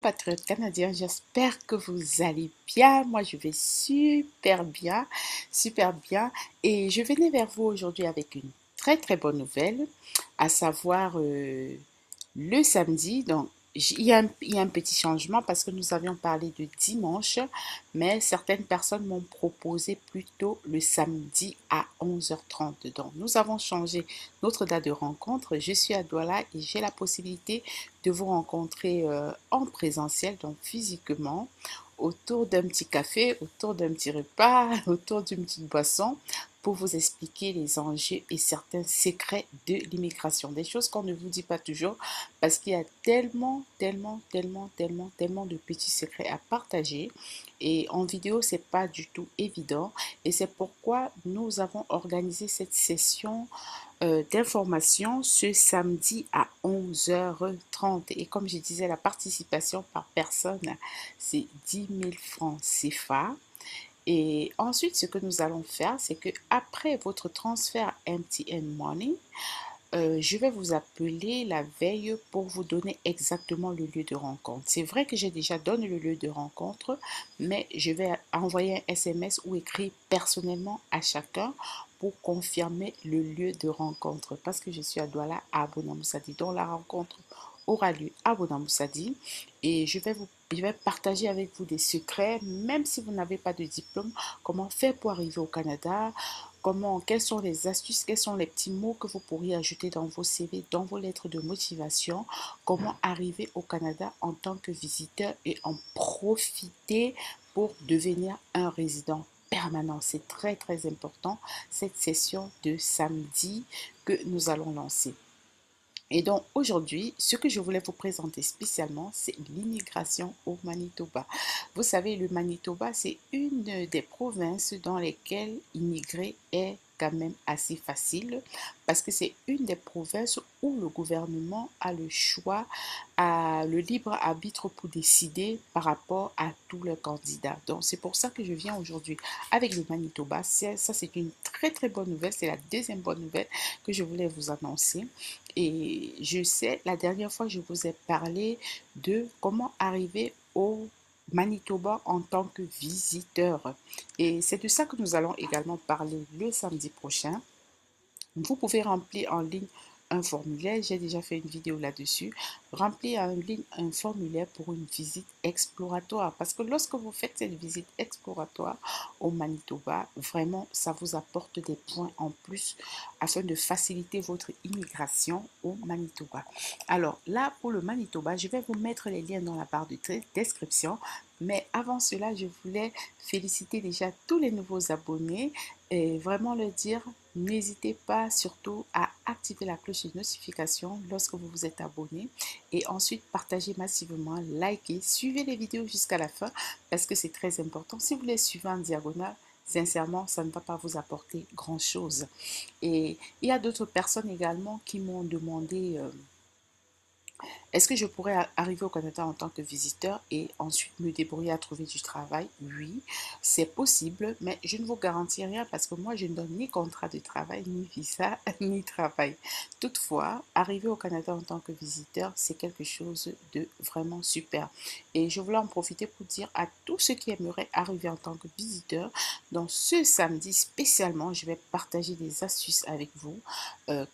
Patriotes canadiens, j'espère que vous allez bien. Moi, je vais super bien, super bien. Et je venais vers vous aujourd'hui avec une très très bonne nouvelle, à savoir le samedi. Donc, il y a un petit changement parce que nous avions parlé de dimanche, mais certaines personnes m'ont proposé plutôt le samedi à 11h30. Donc, nous avons changé notre date de rencontre. Je suis à Douala et j'ai la possibilité de vous rencontrer en présentiel, donc physiquement, autour d'un petit café, autour d'un petit repas, autour d'une petite boisson, pour vous expliquer les enjeux et certains secrets de l'immigration. Des choses qu'on ne vous dit pas toujours parce qu'il y a tellement, tellement, tellement, tellement, tellement de petits secrets à partager. Et en vidéo, c'est pas du tout évident. Et c'est pourquoi nous avons organisé cette session d'information ce samedi à 11h30. Et comme je disais, la participation par personne, c'est 10 000 francs CFA. Et ensuite, ce que nous allons faire, c'est que après votre transfert MTN Money, je vais vous appeler la veille pour vous donner exactement le lieu de rencontre. C'est vrai que j'ai déjà donné le lieu de rencontre, mais je vais envoyer un SMS ou écrire personnellement à chacun pour confirmer le lieu de rencontre parce que je suis à Douala, à Bonamoussadi. Donc la rencontre aura lieu à Bonamoussadi et je vais partager avec vous des secrets, même si vous n'avez pas de diplôme, comment faire pour arriver au Canada, quelles sont les astuces, quels sont les petits mots que vous pourriez ajouter dans vos CV, dans vos lettres de motivation, comment arriver au Canada en tant que visiteur et en profiter pour devenir un résident permanent. C'est très très important cette session de samedi que nous allons lancer. Et donc aujourd'hui, ce que je voulais vous présenter spécialement, c'est l'immigration au Manitoba. Vous savez, le Manitoba, c'est une des provinces dans lesquelles immigrer est quand même assez facile parce que c'est une des provinces où le gouvernement a le choix, a le libre arbitre pour décider par rapport à tous les candidats. Donc c'est pour ça que je viens aujourd'hui avec le Manitoba. Ça, c'est une très très bonne nouvelle. C'est la deuxième bonne nouvelle que je voulais vous annoncer. Et je sais, la dernière fois, je vous ai parlé de comment arriver au Manitoba en tant que visiteur. Et c'est de ça que nous allons également parler le samedi prochain. Vous pouvez remplir en ligne un formulaire, j'ai déjà fait une vidéo là-dessus. Remplir en ligne un formulaire pour une visite exploratoire parce que lorsque vous faites cette visite exploratoire au Manitoba, vraiment, ça vous apporte des points en plus afin de faciliter votre immigration au Manitoba. Alors là, pour le Manitoba, je vais vous mettre les liens dans la barre de description. Mais avant cela, je voulais féliciter déjà tous les nouveaux abonnés et vraiment leur dire, n'hésitez pas surtout à activer la cloche de notification lorsque vous vous êtes abonné et ensuite partagez massivement, likez, suivez les vidéos jusqu'à la fin parce que c'est très important. Si vous les suivez en diagonale, sincèrement, ça ne va pas vous apporter grand-chose. Et il y a d'autres personnes également qui m'ont demandé est-ce que je pourrais arriver au Canada en tant que visiteur et ensuite me débrouiller à trouver du travail? Oui, c'est possible, mais je ne vous garantis rien parce que moi, je ne donne ni contrat de travail, ni visa, ni travail. Toutefois, arriver au Canada en tant que visiteur, c'est quelque chose de vraiment super. Et je voulais en profiter pour dire à tous ceux qui aimeraient arriver en tant que visiteur, donc ce samedi spécialement, je vais partager des astuces avec vous.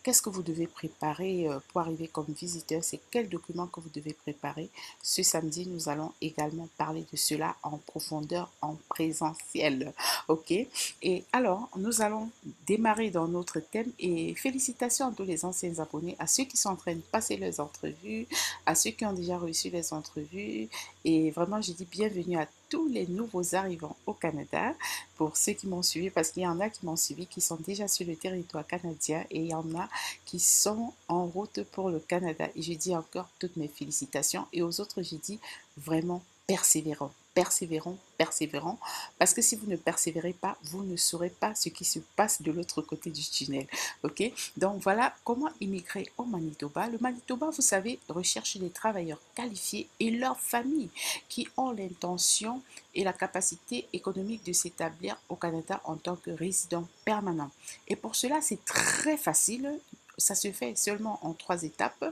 Qu'est-ce que vous devez préparer pour arriver comme visiteur? C'est quels documents que vous devez préparer? Ce samedi, nous allons également parler de cela en profondeur, en présentiel. OK? Et alors, nous allons démarrer dans notre thème et félicitations à tous les anciens abonnés, à ceux qui sont en train de passer les entrevues, à ceux qui ont déjà reçu les entrevues. Et vraiment, je dis bienvenue à tous les nouveaux arrivants au Canada pour ceux qui m'ont suivi, parce qu'il y en a qui m'ont suivi, qui sont déjà sur le territoire canadien et il y en a qui sont en route pour le Canada. Et je dis encore toutes mes félicitations et aux autres, je dis vraiment persévérant. Persévérant, persévérant, parce que si vous ne persévérez pas, vous ne saurez pas ce qui se passe de l'autre côté du tunnel. Ok? Donc voilà comment immigrer au Manitoba. Le Manitoba, vous savez, recherche des travailleurs qualifiés et leurs familles qui ont l'intention et la capacité économique de s'établir au Canada en tant que résident permanent. Et pour cela, c'est très facile. ça se fait seulement en 3 étapes.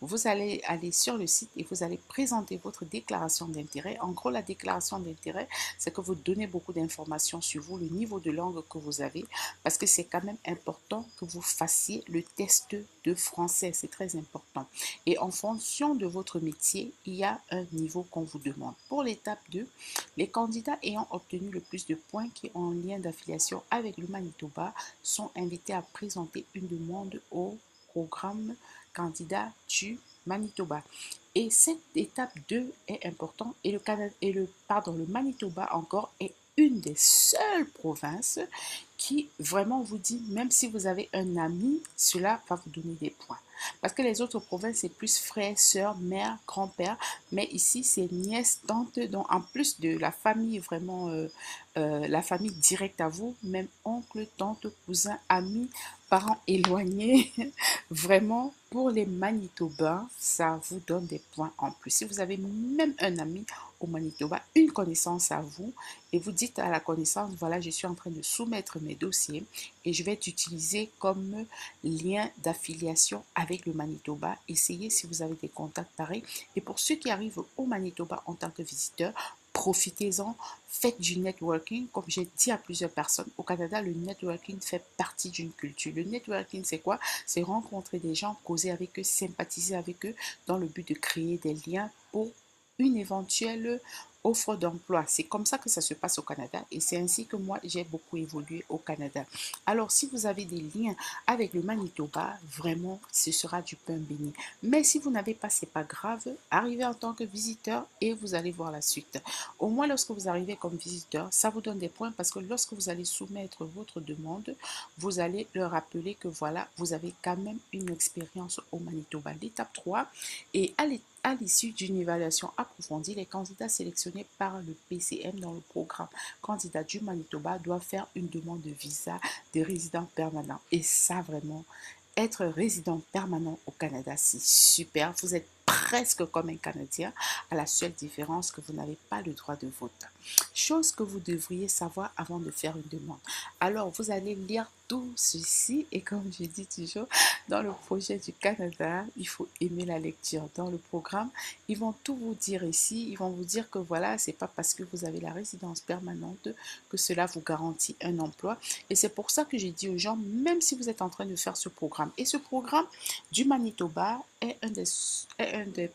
Vous allez aller sur le site et vous allez présenter votre déclaration d'intérêt. En gros, la déclaration d'intérêt, c'est que vous donnez beaucoup d'informations sur vous, le niveau de langue que vous avez, parce que c'est quand même important que vous fassiez le test de français. C'est très important. Et en fonction de votre métier, il y a un niveau qu'on vous demande. Pour l'étape 2, les candidats ayant obtenu le plus de points qui ont un lien d'affiliation avec le Manitoba sont invités à présenter une demande au programme candidat du Manitoba. Et cette étape 2 est importante et le Manitoba encore est une des seules provinces qui vraiment vous dit, même si vous avez un ami, cela va vous donner des points. Parce que les autres provinces, c'est plus frère, soeur, mère, grand-père. Mais ici, c'est nièce, tante. Donc, en plus de la famille, vraiment, la famille directe à vous, même oncle, tante, cousin, ami, parents éloignés. Vraiment, pour les Manitobains, ça vous donne des points en plus. Si vous avez même un ami au Manitoba, une connaissance à vous, et vous dites à la connaissance, voilà, je suis en train de soumettre mes dossiers et je vais t'utiliser comme lien d'affiliation avec le Manitoba. Essayez si vous avez des contacts pareils. Et pour ceux qui arrivent au Manitoba en tant que visiteurs, profitez-en, faites du networking. Comme j'ai dit à plusieurs personnes, au Canada, le networking fait partie d'une culture. Le networking, c'est quoi? C'est rencontrer des gens, causer avec eux, sympathiser avec eux dans le but de créer des liens pour une éventuelle offre d'emploi. C'est comme ça que ça se passe au Canada et c'est ainsi que moi, j'ai beaucoup évolué au Canada. Alors, si vous avez des liens avec le Manitoba, vraiment, ce sera du pain béni. Mais si vous n'avez pas, c'est pas grave. Arrivez en tant que visiteur et vous allez voir la suite. Au moins, lorsque vous arrivez comme visiteur, ça vous donne des points parce que lorsque vous allez soumettre votre demande, vous allez leur rappeler que voilà, vous avez quand même une expérience au Manitoba. L'étape 3 et à l'issue d'une évaluation approfondie, les candidats sélectionnés par le PCM dans le programme candidat du Manitoba doivent faire une demande de visa de résident permanent. Et ça, vraiment, être résident permanent au Canada, c'est super. Vous êtes presque comme un Canadien, à la seule différence que vous n'avez pas le droit de vote. Chose que vous devriez savoir avant de faire une demande. Alors, vous allez lire tout ceci et comme je dis toujours, dans le projet du Canada, il faut aimer la lecture. Dans le programme, ils vont tout vous dire ici. Ils vont vous dire que voilà, c'est pas parce que vous avez la résidence permanente que cela vous garantit un emploi. Et c'est pour ça que j'ai dit aux gens, même si vous êtes en train de faire ce programme, et ce programme du Manitoba est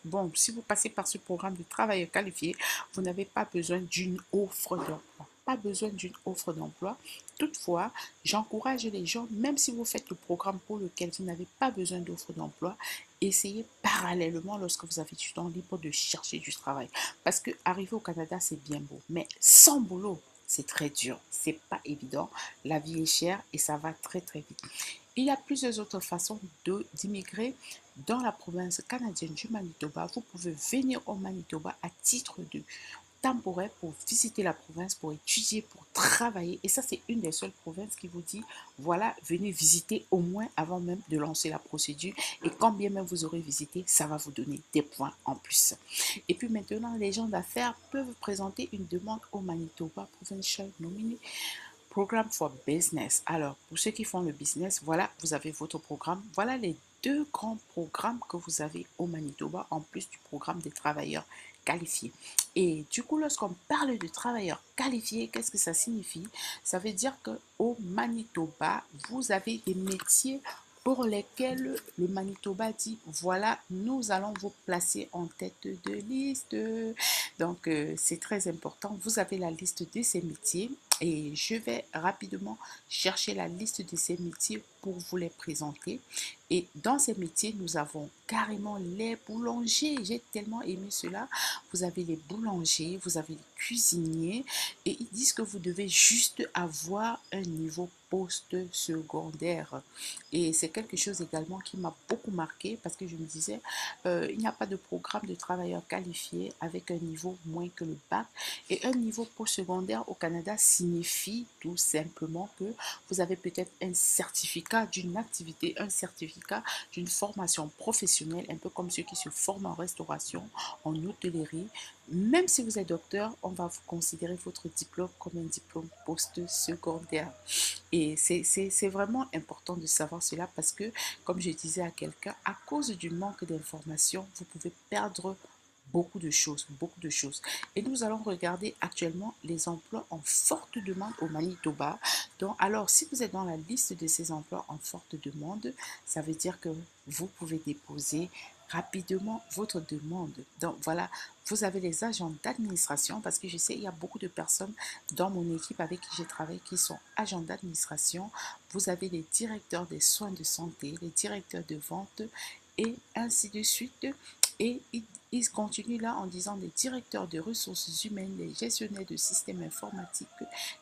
bon, si vous passez par ce programme de travailleur qualifié, vous n'avez pas besoin d'une offre d'emploi. Pas besoin d'une offre d'emploi. Toutefois, j'encourage les gens, même si vous faites le programme pour lequel vous n'avez pas besoin d'offre d'emploi, essayez parallèlement, lorsque vous avez du temps libre, de chercher du travail. Parce que arriver au Canada, c'est bien beau, mais sans boulot, c'est très dur. C'est pas évident. La vie est chère et ça va très très vite. Il y a plusieurs autres façons d'immigrer dans la province canadienne du Manitoba. Vous pouvez venir au Manitoba à titre de temporaire pour visiter la province, pour étudier, pour travailler. Et ça, c'est une des seules provinces qui vous dit, voilà, venez visiter au moins avant même de lancer la procédure. Et quand bien même vous aurez visité, ça va vous donner des points en plus. Et puis maintenant, les gens d'affaires peuvent présenter une demande au Manitoba Provincial Nominee Programme for Business. Alors, pour ceux qui font le business, voilà, vous avez votre programme. Voilà les deux grands programmes que vous avez au Manitoba, en plus du programme des travailleurs qualifiés. Et du coup, lorsqu'on parle de travailleurs qualifiés, qu'est-ce que ça signifie? Ça veut dire qu'au Manitoba, vous avez des métiers pour lesquels le Manitoba dit, voilà, nous allons vous placer en tête de liste. Donc, c'est très important. Vous avez la liste de ces métiers et je vais rapidement chercher la liste de ces métiers pour vous les présenter. Et dans ces métiers, nous avons carrément les boulangers. J'ai tellement aimé cela. Vous avez les boulangers, vous avez les cuisiniers et ils disent que vous devez juste avoir un niveau post-secondaire. Et c'est quelque chose également qui m'a beaucoup marqué parce que je me disais, il n'y a pas de programme de travailleurs qualifiés avec un niveau moins que le bac. Et un niveau postsecondaire au Canada signifie tout simplement que vous avez peut-être un certificat d'une activité, un certificat d'une formation professionnelle, un peu comme ceux qui se forment en restauration, en hôtellerie. Même si vous êtes docteur, on va vous considérer votre diplôme comme un diplôme post-secondaire. Et Et c'est vraiment important de savoir cela parce que, comme je disais à quelqu'un, à cause du manque d'informations, vous pouvez perdre beaucoup de choses, beaucoup de choses. Et nous allons regarder actuellement les emplois en forte demande au Manitoba. Donc, alors, si vous êtes dans la liste de ces emplois en forte demande, ça veut dire que vous pouvez déposer rapidement votre demande. Donc, voilà, vous avez les agents d'administration parce que je sais, il y a beaucoup de personnes dans mon équipe avec qui je travaille qui sont agents d'administration. Vous avez les directeurs des soins de santé, les directeurs de vente et ainsi de suite. Et il continue là en disant les directeurs de ressources humaines, les gestionnaires de systèmes informatiques,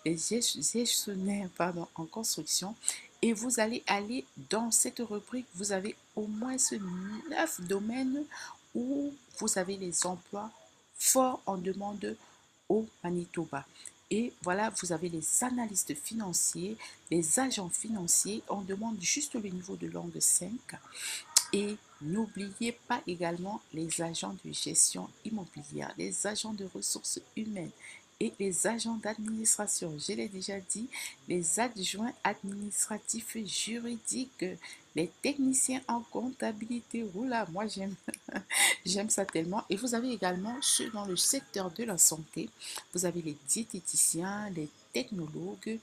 les gestionnaires pardon, en construction. Et vous allez aller dans cette rubrique, vous avez au moins 9 domaines où vous avez les emplois forts en demande au Manitoba. Et voilà, vous avez les analystes financiers, les agents financiers, on demande juste le niveau de langue 5. Et n'oubliez pas également les agents de gestion immobilière, les agents de ressources humaines et les agents d'administration. Je l'ai déjà dit, les adjoints administratifs juridiques, les techniciens en comptabilité. Oula, moi j'aime j'aime ça tellement. Et vous avez également ceux dans le secteur de la santé. Vous avez les diététiciens, les technologues,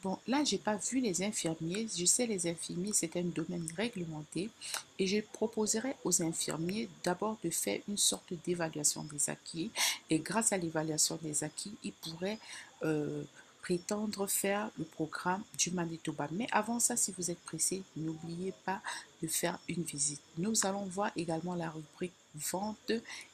bon, là, j'ai pas vu les infirmiers. Je sais les infirmiers, c'est un domaine réglementé. Et je proposerai aux infirmiers d'abord de faire une sorte d'évaluation des acquis. Et grâce à l'évaluation des acquis, ils pourraient prétendre faire le programme du Manitoba. Mais avant ça, si vous êtes pressé, n'oubliez pas de faire une visite. Nous allons voir également la rubrique vente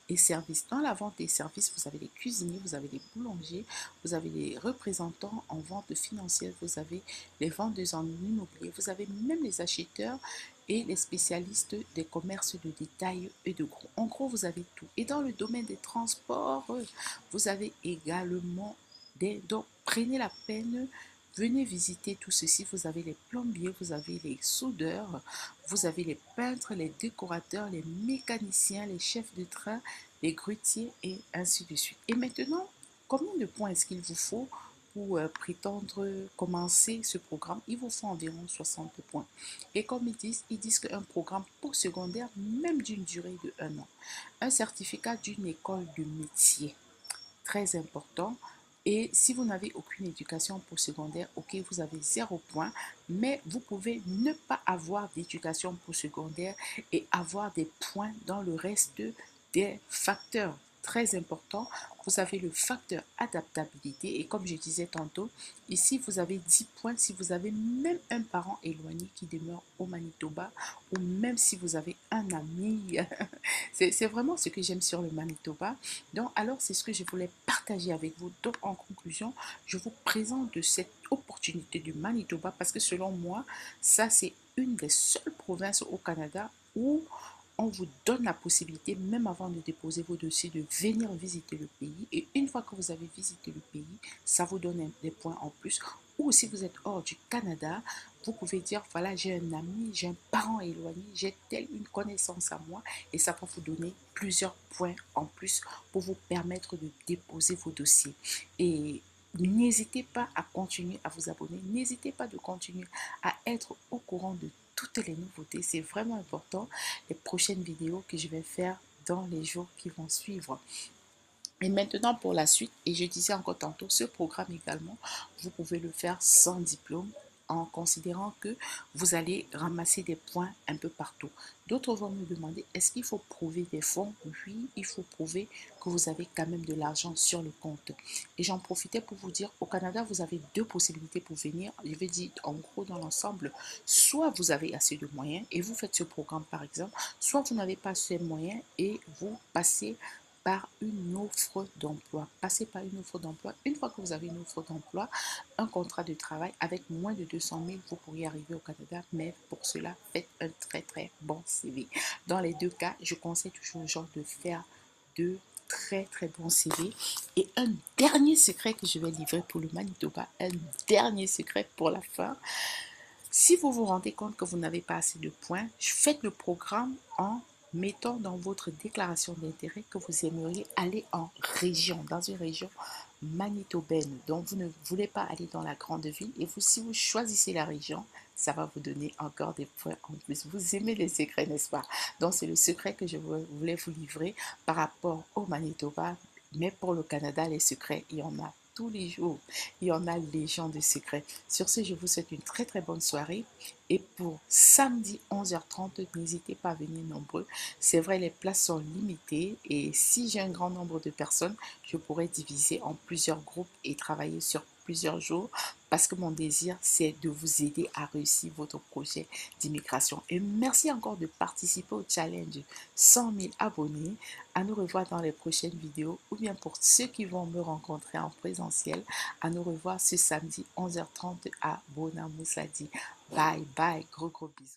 et services. Dans la vente et services, vous avez les cuisiniers, vous avez les boulangers, vous avez les représentants en vente financière, vous avez les vendeurs en immobilier, vous avez même les acheteurs et les spécialistes des commerces de détail et de gros. En gros, vous avez tout. Et dans le domaine des transports, vous avez également des... Donc, prenez la peine, venez visiter tout ceci. Vous avez les plombiers, vous avez les soudeurs, vous avez les peintres, les décorateurs, les mécaniciens, les chefs de train, les grutiers et ainsi de suite. Et maintenant, combien de points est-ce qu'il vous faut pour prétendre commencer ce programme? Il vous faut environ 60 points. Et comme ils disent qu'un programme postsecondaire, même d'une durée de 1 an, un certificat d'une école de métier, très important. Et si vous n'avez aucune éducation postsecondaire, ok, vous avez 0 point, mais vous pouvez ne pas avoir d'éducation postsecondaire et avoir des points dans le reste des facteurs. Très important, vous avez le facteur adaptabilité et comme je disais tantôt, ici vous avez 10 points si vous avez même un parent éloigné qui demeure au Manitoba ou même si vous avez un ami. C'est vraiment ce que j'aime sur le Manitoba. Donc, alors, c'est ce que je voulais partager avec vous. Donc, en conclusion, je vous présente de cette opportunité du Manitoba parce que selon moi, ça, c'est une des seules provinces au Canada où on vous donne la possibilité, même avant de déposer vos dossiers, de venir visiter le pays. Et une fois que vous avez visité le pays, ça vous donne des points en plus. Ou si vous êtes hors du Canada, vous pouvez dire, voilà, j'ai un ami, j'ai un parent éloigné, j'ai telle une connaissance à moi et ça va vous donner plusieurs points en plus pour vous permettre de déposer vos dossiers. Et n'hésitez pas à continuer à vous abonner, n'hésitez pas de continuer à être au courant de toutes les nouveautés. C'est vraiment important, les prochaines vidéos que je vais faire dans les jours qui vont suivre. Et maintenant pour la suite, et je disais encore tantôt, ce programme également, vous pouvez le faire sans diplôme en considérant que vous allez ramasser des points un peu partout. D'autres vont me demander, est-ce qu'il faut prouver des fonds? Oui, il faut prouver que vous avez quand même de l'argent sur le compte. Et j'en profitais pour vous dire, au Canada, vous avez deux possibilités pour venir. Je vais dire en gros dans l'ensemble, soit vous avez assez de moyens et vous faites ce programme par exemple, soit vous n'avez pas assez de moyens et vous passez par une offre d'emploi. Passez par une offre d'emploi. Une fois que vous avez une offre d'emploi, un contrat de travail avec moins de 200 000, vous pourriez arriver au Canada, mais pour cela, faites un très très bon CV. Dans les deux cas, je conseille toujours aux gens de faire de très très bons CV. Et un dernier secret que je vais livrer pour le Manitoba, un dernier secret pour la fin. Si vous vous rendez compte que vous n'avez pas assez de points, faites le programme en mettant dans votre déclaration d'intérêt que vous aimeriez aller en région, dans une région manitobaine, donc vous ne voulez pas aller dans la grande ville, et vous, si vous choisissez la région, ça va vous donner encore des points en plus. Vous aimez les secrets, n'est-ce pas? Donc c'est le secret que je voulais vous livrer par rapport au Manitoba, mais pour le Canada, les secrets, il y en a tous les jours. Il y en a légion de secrets. Sur ce, je vous souhaite une très très bonne soirée. Et pour samedi 11h30, n'hésitez pas à venir nombreux. C'est vrai, les places sont limitées et si j'ai un grand nombre de personnes, je pourrais diviser en plusieurs groupes et travailler sur plusieurs jours parce que mon désir, c'est de vous aider à réussir votre projet d'immigration. Et merci encore de participer au challenge 100 000 abonnés. À nous revoir dans les prochaines vidéos ou bien pour ceux qui vont me rencontrer en présentiel, à nous revoir ce samedi 11h30 à Bonamoussadi. Bye bye, gros gros bisous.